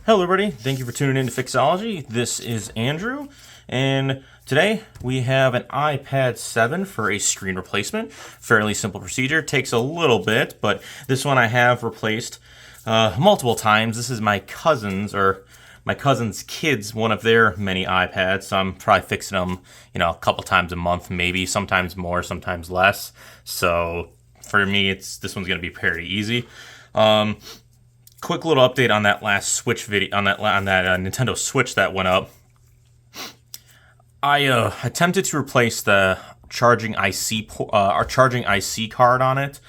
Hello everybody, thank you for tuning in to Fixology. This is Andrew, and today we have an iPad 7 for a screen replacement. Fairly simple procedure, takes a little bit, but this one I have replaced multiple times. This is my cousin's kids, one of their many iPads, so I'm probably fixing them, a couple times a month, maybe, sometimes more, sometimes less. So for me, this one's gonna be pretty easy. Quick little update on that last Switch video, on that Nintendo Switch that went up. I attempted to replace the charging IC card on it.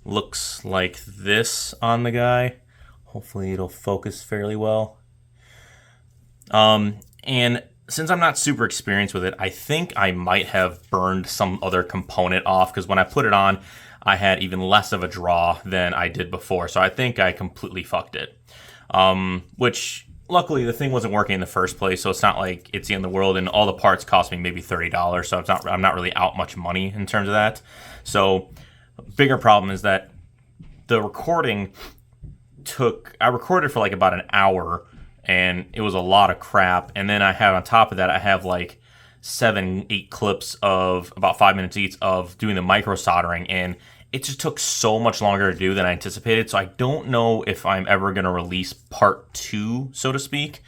Looks like this on the guy. Hopefully it'll focus fairly well. And since I'm not super experienced with it, I think I might have burned some other component off, because when I put it on, I had even less of a draw than I did before, so I think I completely fucked it. Which, luckily, the thing wasn't working in the first place, so it's not like it's the end of the world, and all the parts cost me maybe $30, so I'm not really out much money in terms of that. So, bigger problem is that the recording I recorded for like about an hour, and it was a lot of crap, and then on top of that, I have like 7-8 clips of about 5 minutes each of doing the micro soldering, and it just took so much longer to do than I anticipated. So I don't know if I'm ever going to release part 2, so to speak,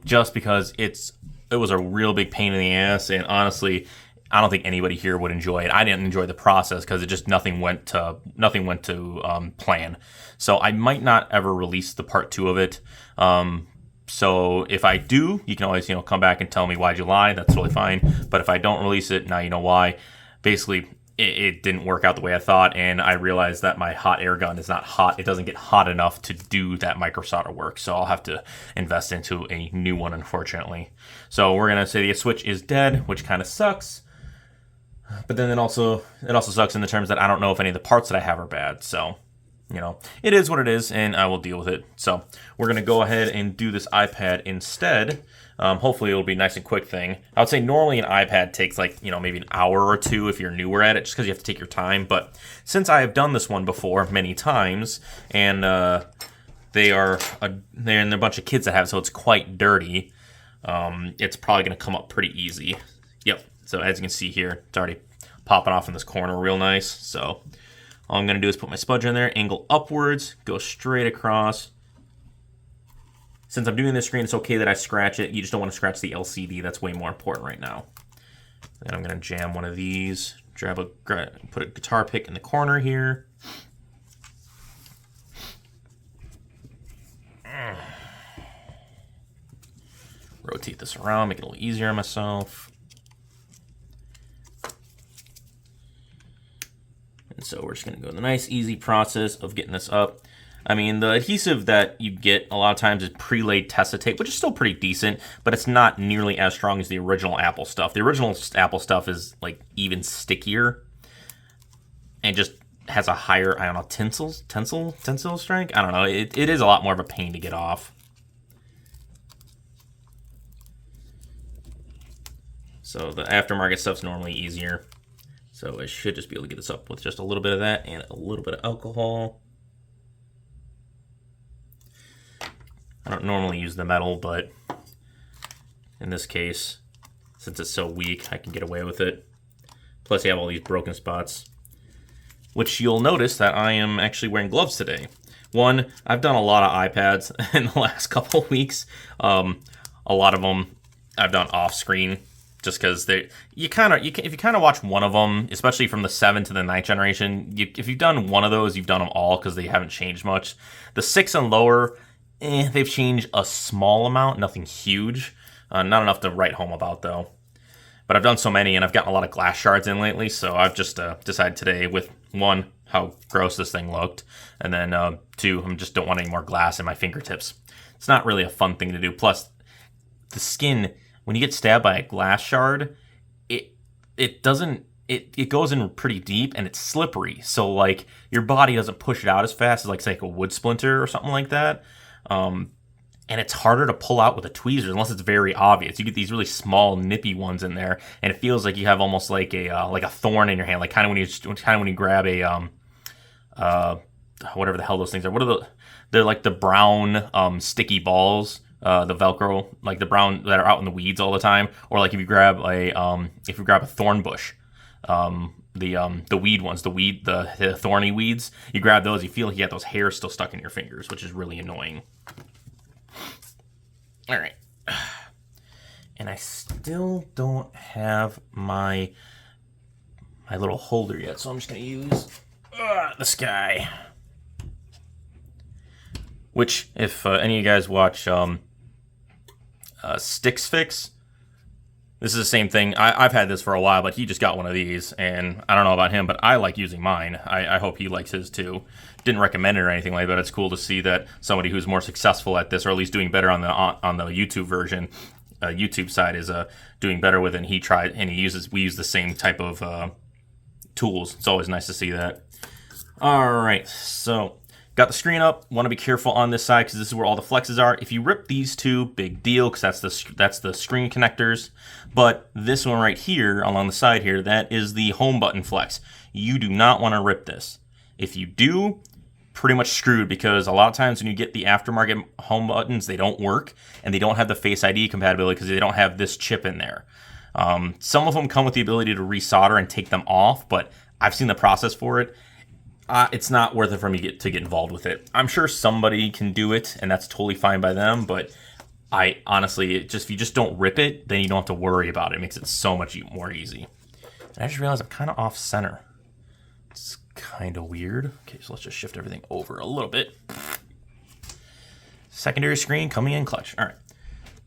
just because it was a real big pain in the ass, and honestly, I don't think anybody here would enjoy it. I didn't enjoy the process because nothing went to plan. So I might not ever release the part 2 of it. So if I do, you can always, come back and tell me why'd you lie. That's totally fine. But if I don't release it, now you know why. Basically, it didn't work out the way I thought, and I realized that my hot air gun is not hot. It doesn't get hot enough to do that micro solder work. So I'll have to invest into a new one, unfortunately. So we're gonna say the Switch is dead, which kind of sucks. But then it also sucks in the terms that I don't know if any of the parts that I have are bad. So, it is what it is, and I will deal with it. So we're going to go ahead and do this iPad instead. Hopefully it'll be a nice and quick thing. I would say normally an iPad takes maybe an hour or two if you're newer at it, just because you have to take your time. But since I have done this one before many times, and they're a bunch of kids that have it, so it's quite dirty, it's probably going to come up pretty easy. Yep. So as you can see here, it's already popping off in this corner real nice. So all I'm going to do is put my spudger in there, angle upwards, go straight across. Since I'm doing this screen, it's okay that I scratch it. You just don't want to scratch the LCD. That's way more important right now. Then I'm going to jam one of these, put a guitar pick in the corner here. Rotate this around, make it a little easier on myself. So we're just going to go the nice, easy process of getting this up. I mean, the adhesive that you get a lot of times is pre-laid Tessa tape, which is still pretty decent, but it's not nearly as strong as the original Apple stuff. The original Apple stuff is, even stickier and just has a higher, tensile strength? I don't know. It is a lot more of a pain to get off. So the aftermarket stuff's normally easier. So I should just be able to get this up with just a little bit of that and a little bit of alcohol. I don't normally use the metal, but in this case, since it's so weak, I can get away with it. Plus, you have all these broken spots, which you'll notice that I am actually wearing gloves today. One, I've done a lot of iPads in the last couple of weeks. A lot of them I've done off screen. Just because if you kind of watch one of them, especially from the 7 to the 9th generation, if you've done one of those, you've done them all because they haven't changed much. The 6 and lower, they've changed a small amount, nothing huge, not enough to write home about though. But I've done so many, and I've gotten a lot of glass shards in lately, so I've just decided today, with one, how gross this thing looked, and then 2, I just don't want any more glass in my fingertips. It's not really a fun thing to do. Plus, the skin, when you get stabbed by a glass shard, it goes in pretty deep, and it's slippery. So your body doesn't push it out as fast as say a wood splinter or something like that. And it's harder to pull out with a tweezer unless it's very obvious. You get these really small, nippy ones in there, and it feels like you have almost like a thorn in your hand, kind of when you grab a whatever the hell those things are. What are They're like the brown sticky balls, the Velcro, like the brown that are out in the weeds all the time. Or like if you grab a thorn bush, the weed ones, the thorny weeds, you grab those, you feel like you got those hairs still stuck in your fingers, which is really annoying. All right. And I still don't have my little holder yet, so I'm just going to use this guy. Which, if any of you guys watch Sticks Fix, this is the same thing. I've had this for a while, but he just got one of these, and I don't know about him, but I like using mine. I hope he likes his too. Didn't recommend it or anything like that, but it's cool to see that somebody who's more successful at this, or at least doing better on the YouTube version, YouTube side, is doing better with it. And he tried, and we use the same type of tools. It's always nice to see that. All right, so got the screen up. Want to be careful on this side because this is where all the flexes are. If you rip these two, big deal, because that's the screen connectors. But this one right here along the side here, that is the home button flex. You do not want to rip this. If you do, pretty much screwed, because a lot of times when you get the aftermarket home buttons, they don't work, and they don't have the Face ID compatibility because they don't have this chip in there. Some of them come with the ability to resolder and take them off, but I've seen the process for it. It's not worth it for me to get involved with it. I'm sure somebody can do it, and that's totally fine by them, but I honestly, if you just don't rip it, then you don't have to worry about it. It makes it so much more easy. And I just realized I'm kind of off center. It's kind of weird. Okay, so let's just shift everything over a little bit. Secondary screen coming in clutch. All right.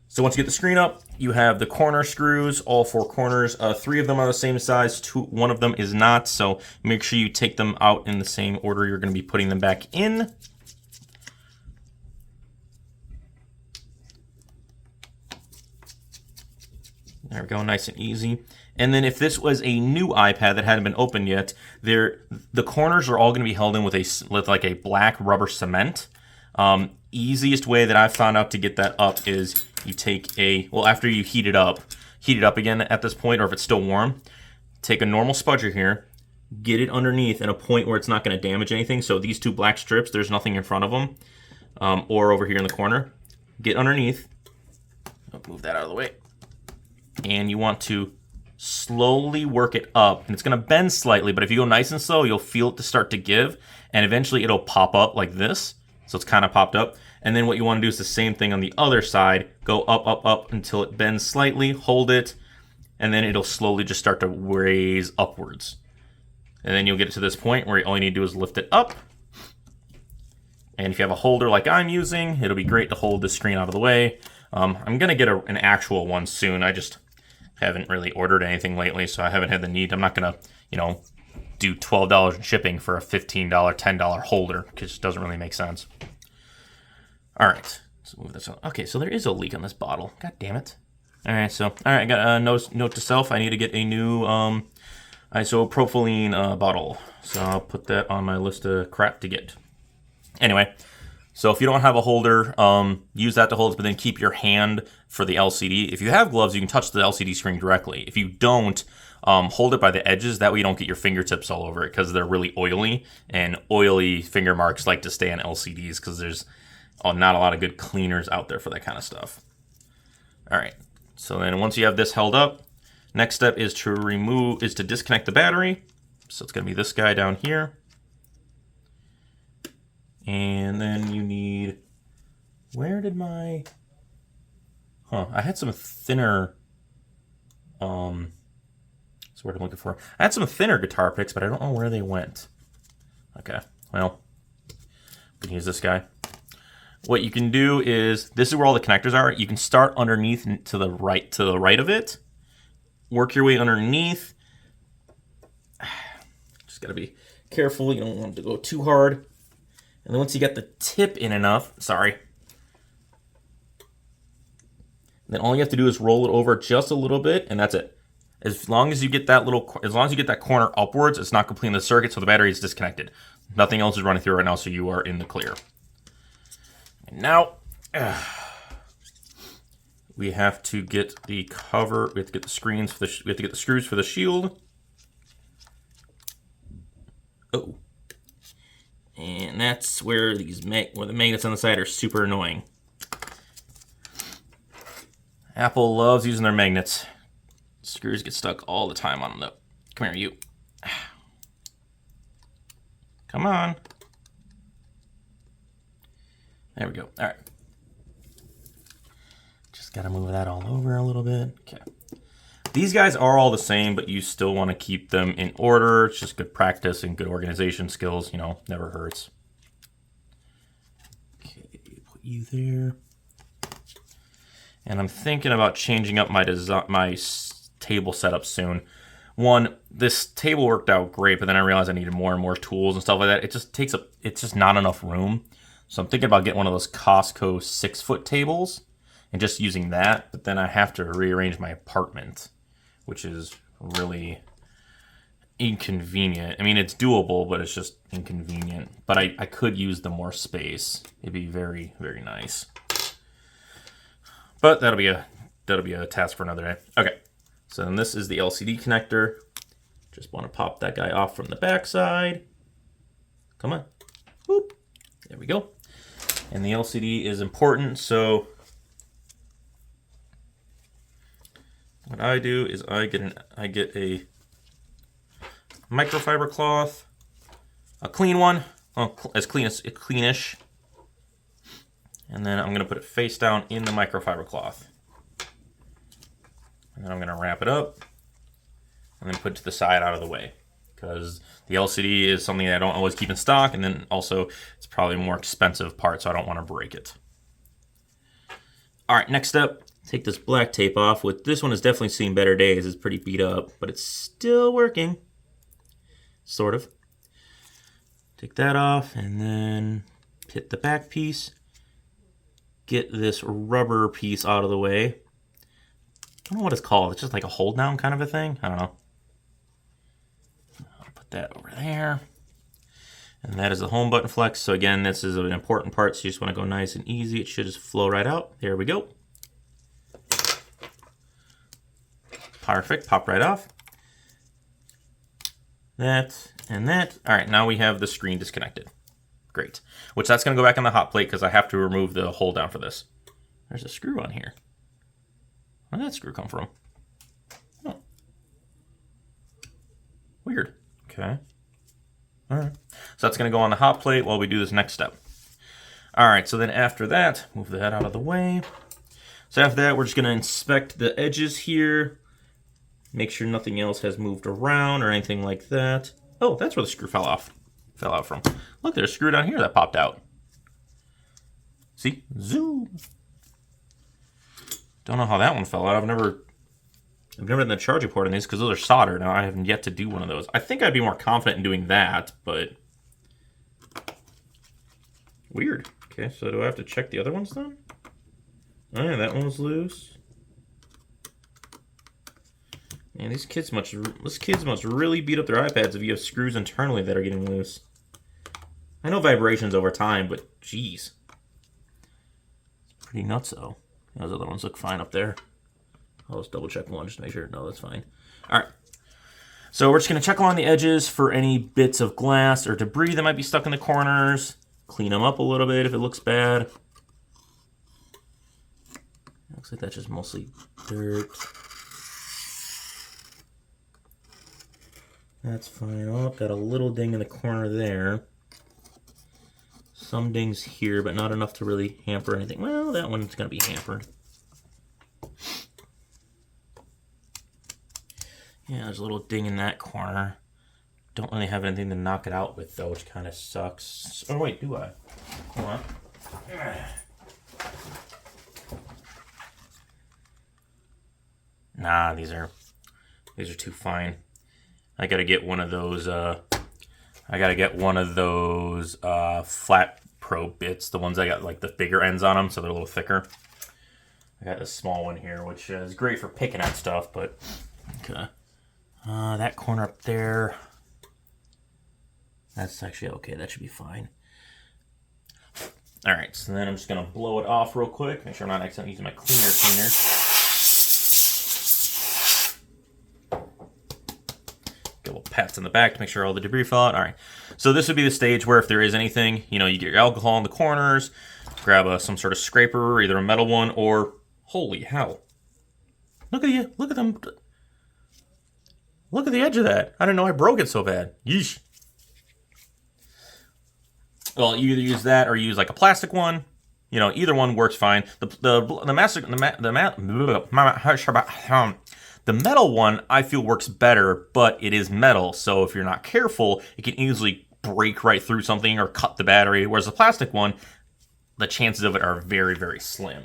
So once you get the screen up, you have the corner screws, all four corners. 3 of them are the same size. One of them is not. So make sure you take them out in the same order you're going to be putting them back in. There we go, nice and easy. And then if this was a new iPad that hadn't been opened yet, the corners are all going to be held in with like a black rubber cement. Easiest way that I've found out to get that up is you take after you heat it up again at this point, or if it's still warm, take a normal spudger here, get it underneath at a point where it's not going to damage anything. So these 2 black strips, there's nothing in front of them, or over here in the corner. Get underneath. I'll move that out of the way. And you want to slowly work it up, and it's going to bend slightly, but if you go nice and slow, you'll feel it to start to give, and eventually it'll pop up like this. So it's kind of popped up. And then what you want to do is the same thing on the other side. Go up, up, up until it bends slightly, hold it, and then it'll slowly just start to raise upwards. And then you'll get it to this point where all you need to do is lift it up. And if you have a holder like I'm using, it'll be great to hold this screen out of the way. I'm going to get an actual one soon. I just haven't really ordered anything lately, so I haven't had the need. I'm not going to, do $12 in shipping for a $15, $10 holder, because it doesn't really make sense. All right, so move this on. Okay, so there is a leak on this bottle. God damn it. All right, I got a note to self. I need to get a new isopropylene bottle. So I'll put that on my list of crap to get. Anyway, so if you don't have a holder, use that to hold it, but then keep your hand for the LCD. If you have gloves, you can touch the LCD screen directly. If you don't, hold it by the edges. That way you don't get your fingertips all over it, because they're really oily, and oily finger marks like to stay on LCDs because there's not a lot of good cleaners out there for that kind of stuff. All right, so then once you have this held up, next step is to disconnect the battery. So it's going to be this guy down here. And then you need, I had some thinner, that's what I'm looking for. I had some thinner guitar picks, but I don't know where they went. Okay, well, we can use this guy. What you can do is, this is where all the connectors are. You can start underneath to the right of it. Work your way underneath. Just gotta be careful. You don't want it to go too hard. And then once you get the tip in enough, then all you have to do is roll it over just a little bit, and that's it. As long as you get that corner upwards, it's not completing the circuit, so the battery is disconnected. Nothing else is running through right now, so you are in the clear. And now, we have to get the cover. We have to get the screws for the shield. Oh. And that's where where the magnets on the side are super annoying. Apple loves using their magnets. Screws get stuck all the time on them, though. Come here, you. Come on. There we go. All right. Just got to move that all over a little bit. Okay. These guys are all the same, but you still want to keep them in order. It's just good practice and good organization skills. You know, never hurts. Okay, put you there. And I'm thinking about changing up my table setup soon. One, this table worked out great, but then I realized I needed more and more tools and stuff like that. It's just not enough room. So I'm thinking about getting one of those Costco 6-foot tables and just using that. But then I have to rearrange my apartment, which is really inconvenient. I mean, it's doable, but it's just inconvenient. But I could use the more space. It'd be very, very nice. But that'll be a task for another day. Okay, so then this is the LCD connector. Just want to pop that guy off from the back side. Come on. Boop. There we go. And the LCD is important, so what I do is I get a microfiber cloth, a clean one, cleanish. And then I'm going to put it face down in the microfiber cloth. And then I'm going to wrap it up and then put it to the side out of the way. Because the LCD is something that I don't always keep in stock. And then also it's probably a more expensive part, so I don't want to break it. All right, next up, take this black tape off. This one has definitely seen better days. It's pretty beat up, but it's still working. Sort of. Take that off and then hit the back piece. Get this rubber piece out of the way. I don't know what it's called. It's just like a hold down kind of a thing. I don't know. I'll put that over there. And that is the home button flex. So again, this is an important part. So you just want to go nice and easy. It should just flow right out. There we go. Perfect. Pop right off. That and that. All right, now we have the screen disconnected. Great. Which that's going to go back on the hot plate because I have to remove the hold down for this. There's a screw on here. Where did that screw come from? Oh. Weird. Okay. All right. So that's going to go on the hot plate while we do this next step. All right. So then after that, move that out of the way. So after that, we're just going to inspect the edges here. Make sure nothing else has moved around or anything like that. Oh, that's where the screw fell out from. Look, there's a screw down here that popped out. See? Zoom. Don't know how that one fell out. I've never done the charging port on these because those are soldered. Now I haven't yet to do one of those. I think I'd be more confident in doing that, but weird. Okay, so do I have to check the other ones then? Oh yeah, that one was loose. Man, these kids must really beat up their iPads if you have screws internally that are getting loose. I know vibrations over time, but geez. It's pretty nuts though. Those other ones look fine up there. I'll just double check one just to make sure. No, that's fine. All right. So we're just going to check along the edges for any bits of glass or debris that might be stuck in the corners. Clean them up a little bit if it looks bad. Looks like that's just mostly dirt. That's fine. Oh, got a little ding in the corner there. Some dings here, but not enough to really hamper anything. Well, that one's going to be hampered. Yeah, there's a little ding in that corner. Don't really have anything to knock it out with, though, which kind of sucks. Oh, wait, do I? Hold on. Nah, these are too fine. I gotta get one of those. Flat probe bits, the ones that got like the bigger ends on them, so they're a little thicker. I got this small one here, which is great for picking at stuff, but okay. That corner up there, that's actually okay. That should be fine. All right, so then I'm just gonna blow it off real quick. Make sure I'm not accidentally using my cleaner. Get a little pats in the back to make sure all the debris fell out. All right. So this would be the stage where if there is anything, you know, you get your alcohol in the corners, grab some sort of scraper, either a metal one or, holy hell. Look at you. Look at them. Look at the edge of that. I didn't know I broke it so bad. Yeesh. Well, you either use that or use like a plastic one. You know, either one works fine. The metal one I feel works better, but it is metal, so if you're not careful, it can easily break right through something or cut the battery. Whereas the plastic one, the chances of it are very, very slim.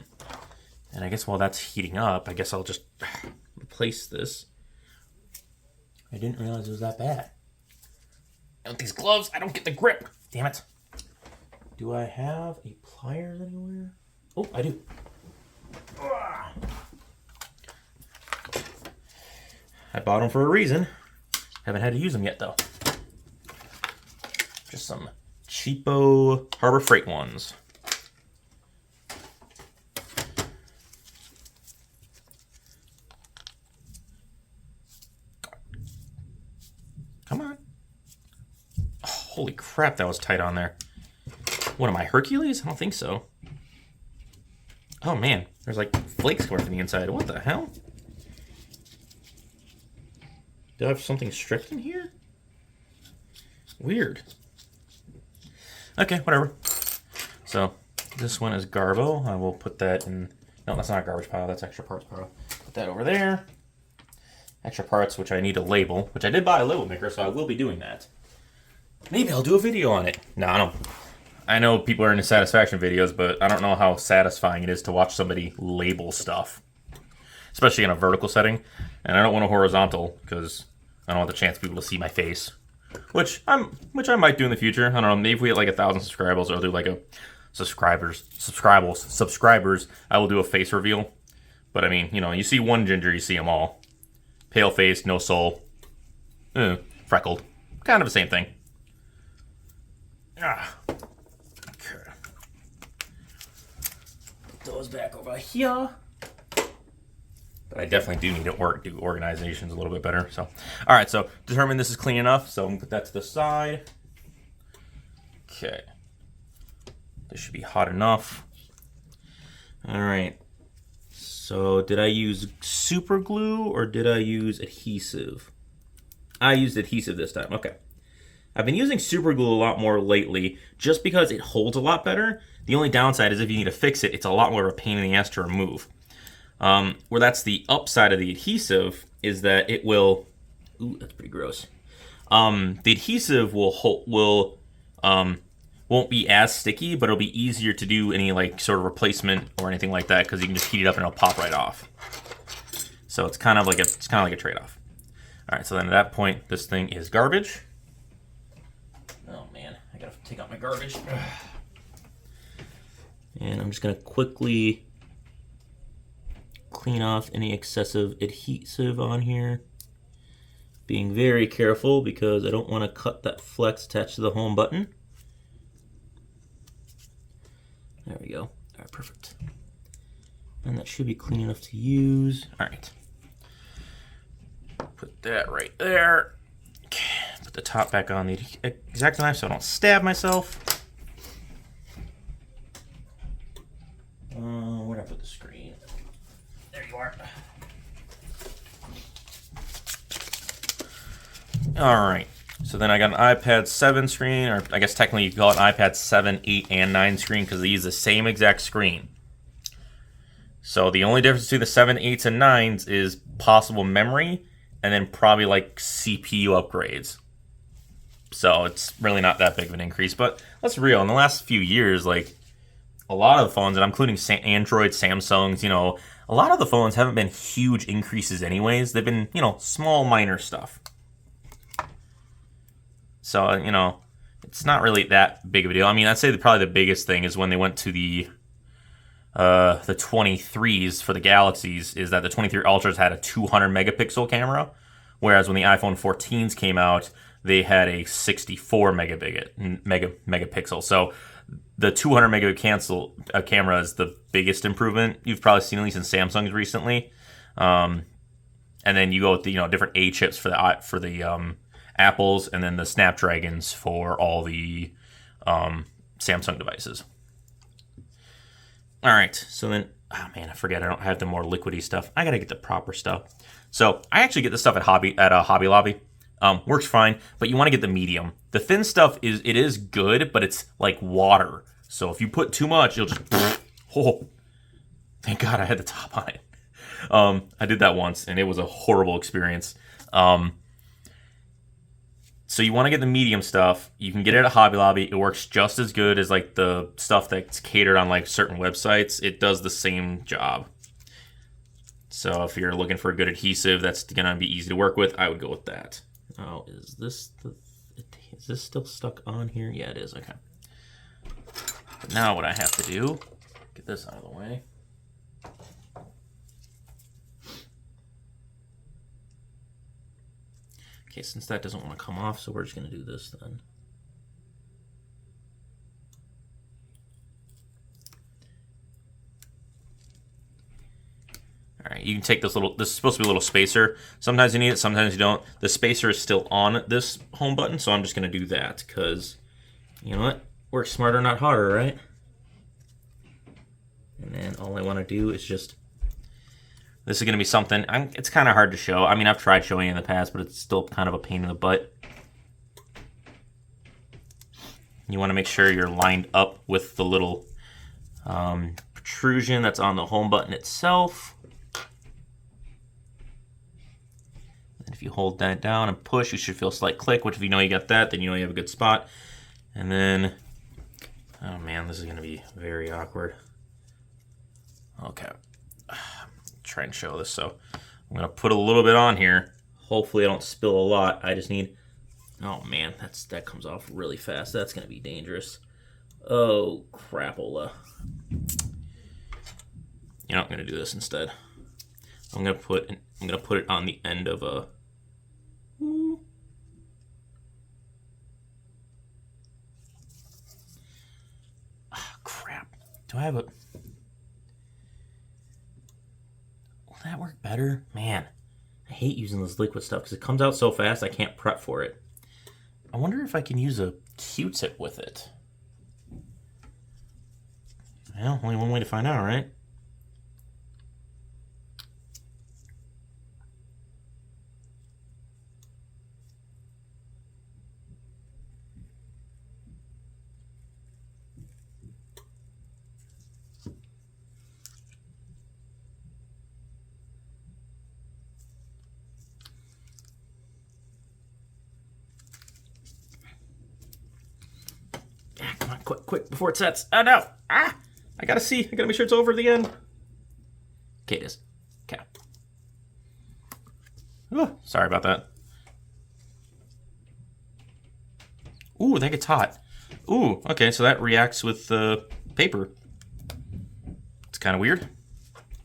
And I guess while that's heating up, I guess I'll just replace this. I didn't realize it was that bad. And with these gloves, I don't get the grip. Damn it. Do I have a pliers anywhere? Oh, I do. I bought them for a reason. Haven't had to use them yet, though. Just some cheapo Harbor Freight ones. Come on. Oh, holy crap, that was tight on there. What am I, Hercules? I don't think so. Oh man, there's like flakes coming from the inside. What the hell? Do I have something stripped in here? Weird. Okay, whatever. So this one is Garbo. I will put that in. No, that's not a garbage pile. That's extra parts pile. Put that over there. Extra parts, which I need to label, which I did buy a label maker, so I will be doing that. Maybe I'll do a video on it. No, I don't. I know people are into satisfaction videos, but I don't know how satisfying it is to watch somebody label stuff, especially in a vertical setting. And I don't want a horizontal because I don't want the chance for people to see my face, which I might do in the future. I don't know. Maybe if we get like 1,000 subscribers, I'll do like a subscribers. I will do a face reveal. But I mean, you know, you see one ginger, you see them all. Pale face, no soul, freckled, kind of the same thing. Okay. Put those back over here. But I definitely do need to do organizations a little bit better. So, all right. So determine this is clean enough. So I'm gonna put that to the side. Okay. This should be hot enough. All right. So did I use super glue or did I use adhesive? I used adhesive this time. Okay. I've been using super glue a lot more lately just because it holds a lot better. The only downside is if you need to fix it, it's a lot more of a pain in the ass to remove. Where that's the upside of the adhesive is that it will, ooh, that's pretty gross. The adhesive won't be as sticky, but it'll be easier to do any like sort of replacement or anything like that because you can just heat it up and it'll pop right off. So it's kind of like a trade-off. All right, so then at that point, this thing is garbage. Oh man, I gotta take out my garbage. And I'm just gonna quickly clean off any excessive adhesive on here. Being very careful because I don't want to cut that flex attached to the home button. There we go. All right, perfect. And that should be clean enough to use. All right. Put that right there. Okay. Put the top back on the X-Acto knife so I don't stab myself. Where'd I put the screen? There you are. All right. So then I got an iPad 7 screen, or I guess technically you could call it an iPad 7, 8, and 9 screen because they use the same exact screen. So the only difference between the 7, 8s, and 9s is possible memory and then probably like CPU upgrades. So it's really not that big of an increase, but that's real. In the last few years, like a lot of the phones, and I'm including Android, Samsungs, you know, a lot of the phones haven't been huge increases anyways. They've been, you know, small, minor stuff. So, you know, it's not really that big of a deal. I mean, I'd say probably the biggest thing is when they went to the 23s for the Galaxies, is that the 23 Ultras had a 200 megapixel camera, whereas when the iPhone 14s came out, they had a 64 megapixel. So the 200 megapixel camera is the biggest improvement you've probably seen, at least in Samsung's recently. And then you go with the, you know, different A chips for the Apple's, and then the Snapdragons for all the Samsung devices. All right, so then, oh man, I forget I don't have the more liquidy stuff. I gotta get the proper stuff. So I actually get this stuff at Hobby Lobby. Works fine, but you want to get the medium. The thin stuff is good, but it's like water. So if you put too much, you'll just oh. Thank God I had the top on it. I did that once, and it was a horrible experience. So you want to get the medium stuff. You can get it at Hobby Lobby. It works just as good as like the stuff that's catered on like certain websites. It does the same job. So if you're looking for a good adhesive that's gonna be easy to work with, I would go with that. Oh, is this still stuck on here? Yeah, it is. Okay. But now what I have to do, get this out of the way. Okay, since that doesn't want to come off, so we're just going to do this then. All right, you can take this is supposed to be a little spacer. Sometimes you need it, sometimes you don't. The spacer is still on this home button, so I'm just going to do that because, you know what? Work smarter, not harder, right? And then all I want to do is just, this is going to be something, it's kind of hard to show. I mean, I've tried showing in the past, but it's still kind of a pain in the butt. You want to make sure you're lined up with the little protrusion that's on the home button itself. And if you hold that down and push, you should feel a slight click, which if you know you got that, then you know you have a good spot. And then, oh man, this is going to be very awkward. Okay. Try and show this. So I'm going to put a little bit on here. Hopefully I don't spill a lot. I just need, oh man, that comes off really fast. That's going to be dangerous. Oh, crapola. You know, I'm going to do this instead. I'm going to put it on the end of a, crap. Do I have a, will that work better? Man, I hate using this liquid stuff because it comes out so fast I can't prep for it. I wonder if I can use a Q-tip with it. Well, only one way to find out, right? Come on, quick, before it sets. Oh no! Ah! I gotta see. I gotta make sure it's over at the end. Okay, it is. Okay. Oh, sorry about that. Ooh, that gets hot. Ooh, okay, so that reacts with the paper. It's kind of weird.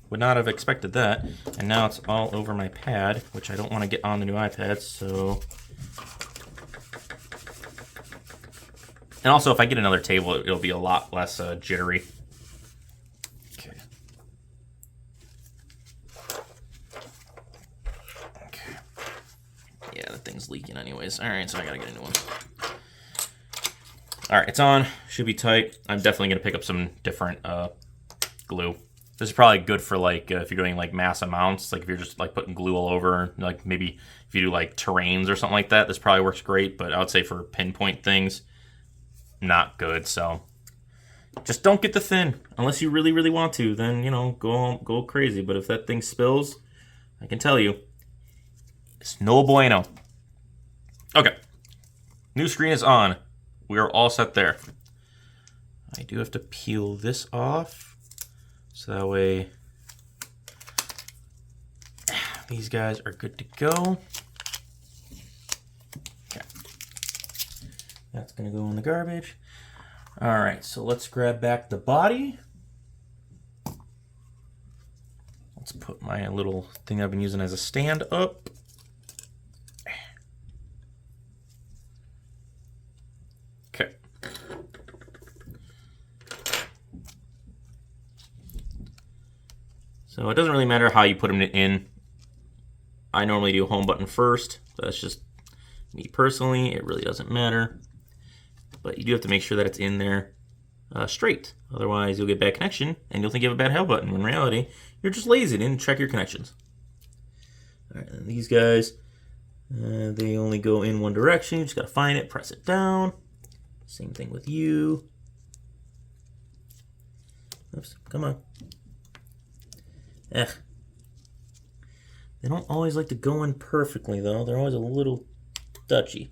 Would not have expected that. And now it's all over my pad, which I don't want to get on the new iPad, so... And also, if I get another table, it'll be a lot less jittery. Okay. Okay. Yeah, that thing's leaking anyways. All right, so I gotta get a new one. All right, it's on. Should be tight. I'm definitely gonna pick up some different glue. This is probably good for like if you're doing like mass amounts, like if you're just like putting glue all over, like maybe if you do like terrains or something like that, this probably works great. But I would say for pinpoint things, not good. So just don't get the thin unless you really, really want to. Then, you know, go crazy. But if that thing spills, I can tell you, it's no bueno. Okay, new screen is on. We are all set there. I do have to peel this off, so that way these guys are good to go. Okay, that's gonna go in the garbage. All right, so let's grab back the body. Let's put my little thing I've been using as a stand up. Okay. So it doesn't really matter how you put them in. I normally do home button first. That's just Me personally, it really doesn't matter. But you do have to make sure that it's in there straight. Otherwise, you'll get bad connection, and you'll think you have a bad hell button, when in reality, you're just lazy and didn't check your connections. All right, and these guys, they only go in one direction. You just got to find it, press it down. Same thing with you. Oops, come on. They don't always like to go in perfectly, though. They're always a little dutchy.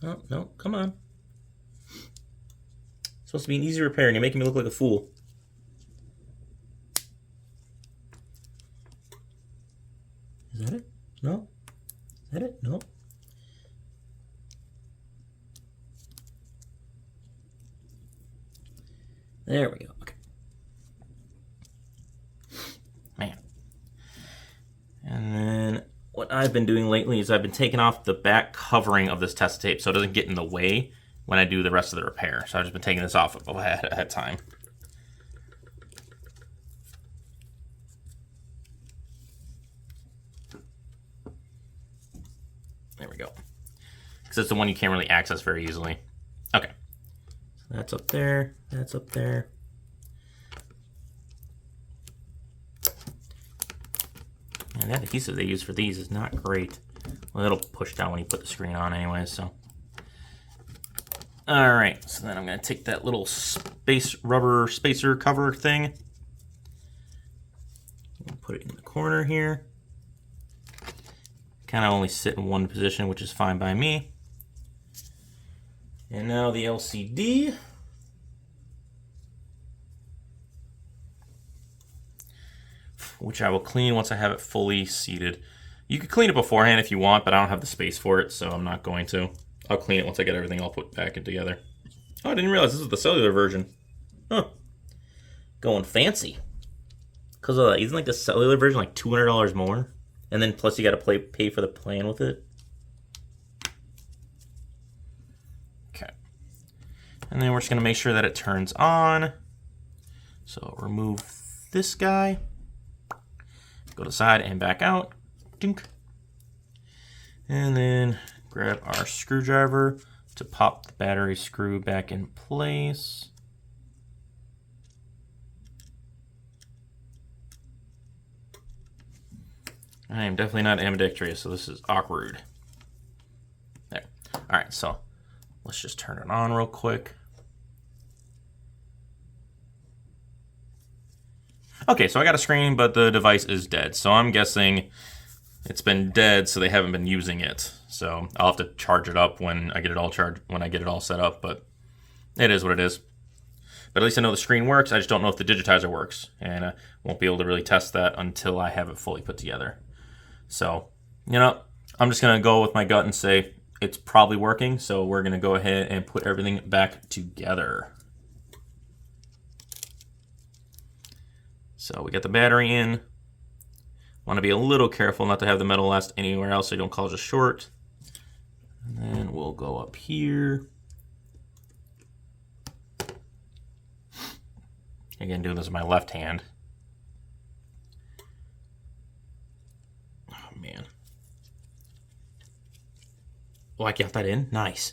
Oh, no, come on. It's supposed to be an easy repair, and you're making me look like a fool. Is that it? No? Is that it? No. There we go. Okay. Man. And then what I've been doing lately is I've been taking off the back covering of this test tape so it doesn't get in the way when I do the rest of the repair. So I've just been taking this off ahead of time. There we go. Because it's the one you can't really access very easily. Okay. So that's up there. That's up there. And that adhesive they use for these is not great. Well, it'll push down when you put the screen on anyway, so. All right, so then I'm gonna take that little rubber spacer cover thing. Put it in the corner here. Kind of only sit in one position, which is fine by me. And now the LCD. Which I will clean once I have it fully seated. You could clean it beforehand if you want, but I don't have the space for it, so I'm not going to. I'll clean it once I get everything all put back in together. Oh, I didn't realize this is the cellular version. Huh. Going fancy. Because isn't like the cellular version like $200 more? And then plus you got to pay for the plan with it. Okay. And then we're just going to make sure that it turns on. So remove this guy. Go to the side and back out. Dink. And then grab our screwdriver to pop the battery screw back in place. I am definitely not ambidextrous, so this is awkward. There. All right, so let's just turn it on real quick. Okay, so I got a screen, but the device is dead. So I'm guessing it's been dead, so they haven't been using it. So I'll have to charge it up when I get it all set up, but it is what it is. But at least I know the screen works. I just don't know if the digitizer works, and I won't be able to really test that until I have it fully put together. So, you know, I'm just gonna go with my gut and say it's probably working. So we're gonna go ahead and put everything back together. So we got the battery in. Want to be a little careful not to have the metal last anywhere else so you don't cause a short. And then we'll go up here. Again, doing this with my left hand. Oh, man. Oh, I got that in? Nice.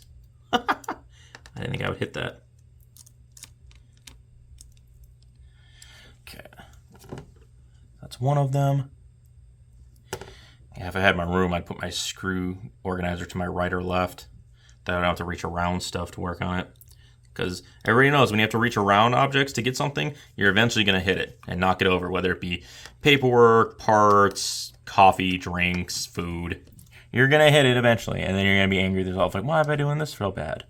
I didn't think I would hit that. Okay. That's one of them. Yeah, if I had my room, I'd put my screw organizer to my right or left. That I don't have to reach around stuff to work on it. Because everybody knows when you have to reach around objects to get something, you're eventually going to hit it and knock it over, whether it be paperwork, parts, coffee, drinks, food. You're going to hit it eventually, and then you're going to be angry with yourself, like, why am I doing this so bad?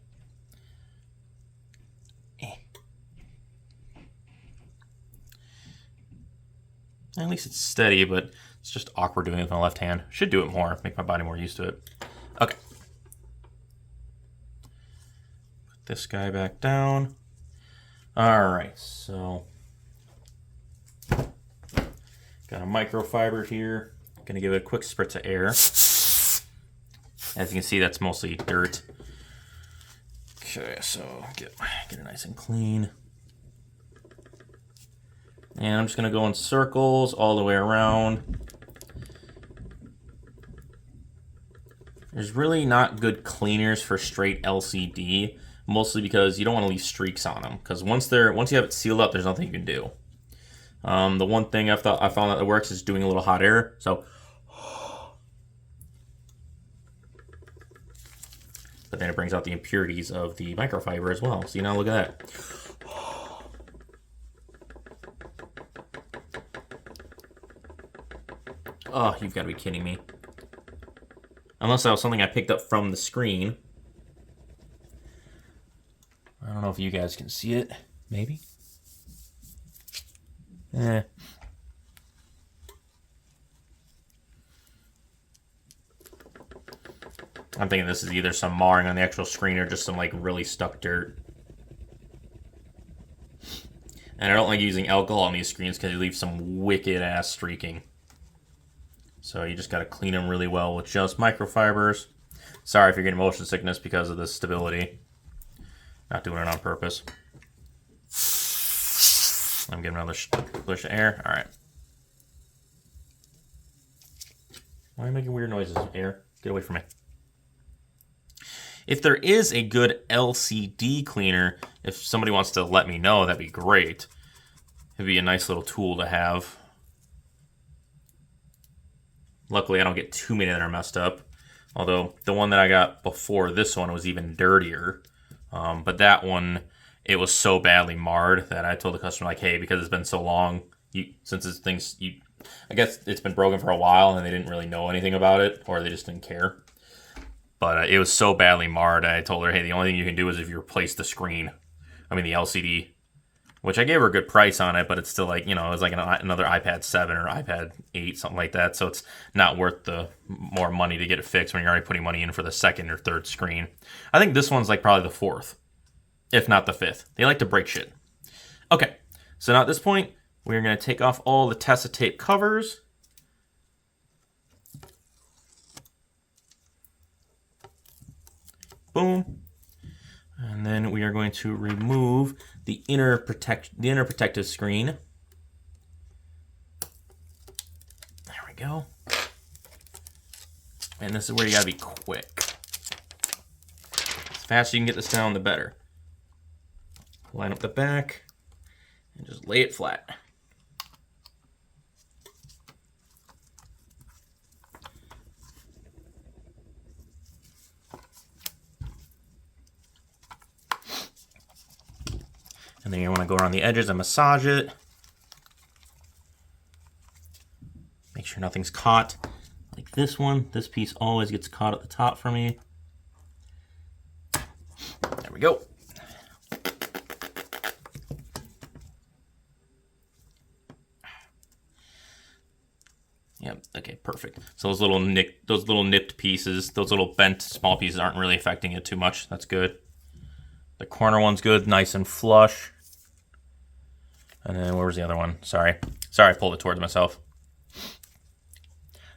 At least it's steady, but it's just awkward doing it with my left hand. Should do it more, make my body more used to it. Okay. Put this guy back down. All right, so got a microfiber here. Gonna give it a quick spritz of air. As you can see, that's mostly dirt. Okay, so get it nice and clean. And I'm just going to go in circles all the way around. There's really not good cleaners for straight LCD, mostly because you don't want to leave streaks on them. Because once you have it sealed up, there's nothing you can do. The one thing I found that works is doing a little hot air. So, but then it brings out the impurities of the microfiber as well. See, now look at that. Oh, you've got to be kidding me. Unless that was something I picked up from the screen. I don't know if you guys can see it. Maybe? I'm thinking this is either some marring on the actual screen or just some like really stuck dirt. And I don't like using alcohol on these screens because you leave some wicked ass streaking. So you just got to clean them really well with just microfibers. Sorry if you're getting motion sickness because of this stability. Not doing it on purpose. I'm getting another push of air. All right. Why are you making weird noises, air? Get away from me. If there is a good LCD cleaner, if somebody wants to let me know, that'd be great. It'd be a nice little tool to have. Luckily, I don't get too many that are messed up. Although, the one that I got before this one was even dirtier. But that one, it was so badly marred that I told the customer, like, hey, because it's been so long, I guess it's been broken for a while and they didn't really know anything about it, or they just didn't care. But it was so badly marred, I told her, hey, the only thing you can do is if you replace the screen. I mean, the LCD. Which I gave her a good price on it, but it's still like, it was like another iPad 7 or iPad 8, something like that. So it's not worth the more money to get it fixed when you're already putting money in for the second or third screen. I think this one's like probably the fourth, if not the fifth. They like to break shit. Okay, so now at this point, we're going to take off all the Tessa tape covers. Boom. And then we are going to remove the inner protective screen. There we go. And this is where you gotta be quick. As fast as you can get this down, the better. Line up the back and just lay it flat. And then you want to go around the edges and massage it. Make sure nothing's caught. Like this one. This piece always gets caught at the top for me. There we go. Yep, okay, perfect. So those little nipped pieces, those little bent small pieces aren't really affecting it too much. That's good. The corner one's good, nice and flush. And then where was the other one? Sorry, I pulled it towards myself.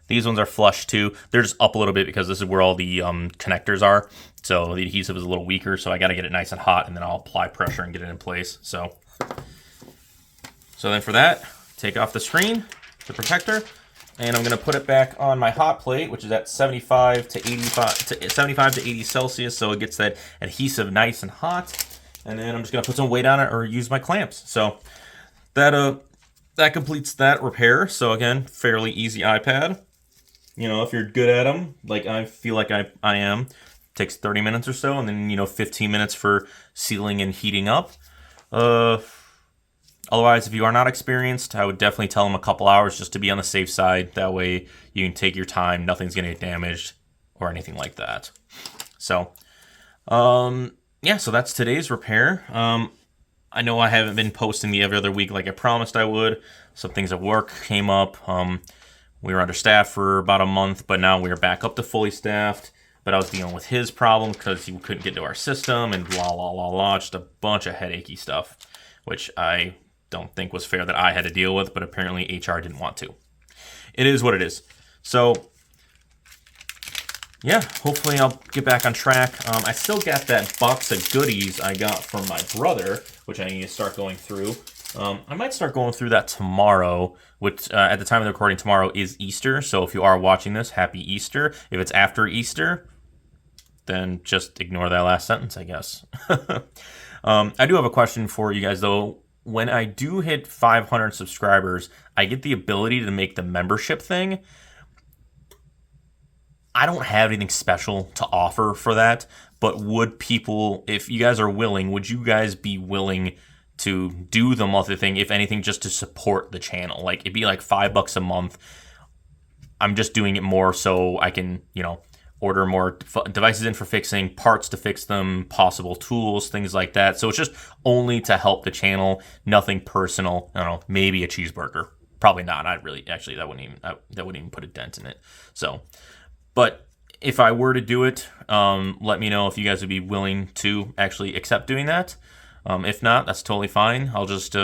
These ones are flush too. They're just up a little bit because this is where all the connectors are. So the adhesive is a little weaker, so I got to get it nice and hot, and then I'll apply pressure and get it in place. So then for that, take off the screen, the protector, and I'm going to put it back on my hot plate, which is at 75 to 80 Celsius, so it gets that adhesive nice and hot. And then I'm just going to put some weight on it or use my clamps. So that completes that repair. So again, fairly easy iPad. If you're good at them, like I feel like I am, takes 30 minutes or so, and then 15 minutes for sealing and heating up. Otherwise, if you are not experienced, I would definitely tell them a couple hours just to be on the safe side. That way you can take your time, nothing's gonna get damaged or anything like that. So yeah, so that's today's repair. I know I haven't been posting the every other week like I promised I would. Some things at work came up. We were understaffed for about a month, but now we're back up to fully staffed. But I was dealing with his problem because he couldn't get to our system and blah, blah, blah, blah. Just a bunch of headachy stuff, which I don't think was fair that I had to deal with, but apparently HR didn't want to. It is what it is. So yeah, hopefully I'll get back on track. I still got that box of goodies I got from my brother, which I need to start going through. I might start going through that tomorrow, which at the time of the recording tomorrow is Easter. So if you are watching this, happy Easter. If it's after Easter, then just ignore that last sentence, I guess. I do have a question for you guys, though. When I do hit 500 subscribers, I get the ability to make the membership thing. I don't have anything special to offer for that, but would people, if you guys are willing, would you guys be willing to do the monthly thing, if anything, just to support the channel? Like, it'd be like $5 a month. I'm just doing it more so I can, order more devices in for fixing, parts to fix them, possible tools, things like that. So it's just only to help the channel, nothing personal. I don't know, maybe a cheeseburger. Probably not. That wouldn't even put a dent in it. So, but if I were to do it, let me know if you guys would be willing to actually accept doing that. If not, that's totally fine. I'll just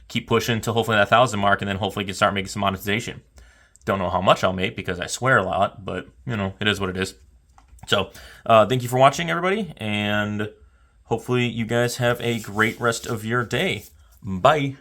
keep pushing until hopefully that 1,000 mark, and then hopefully can start making some monetization. Don't know how much I'll make because I swear a lot, but it is what it is. So thank you for watching, everybody, and hopefully you guys have a great rest of your day. Bye.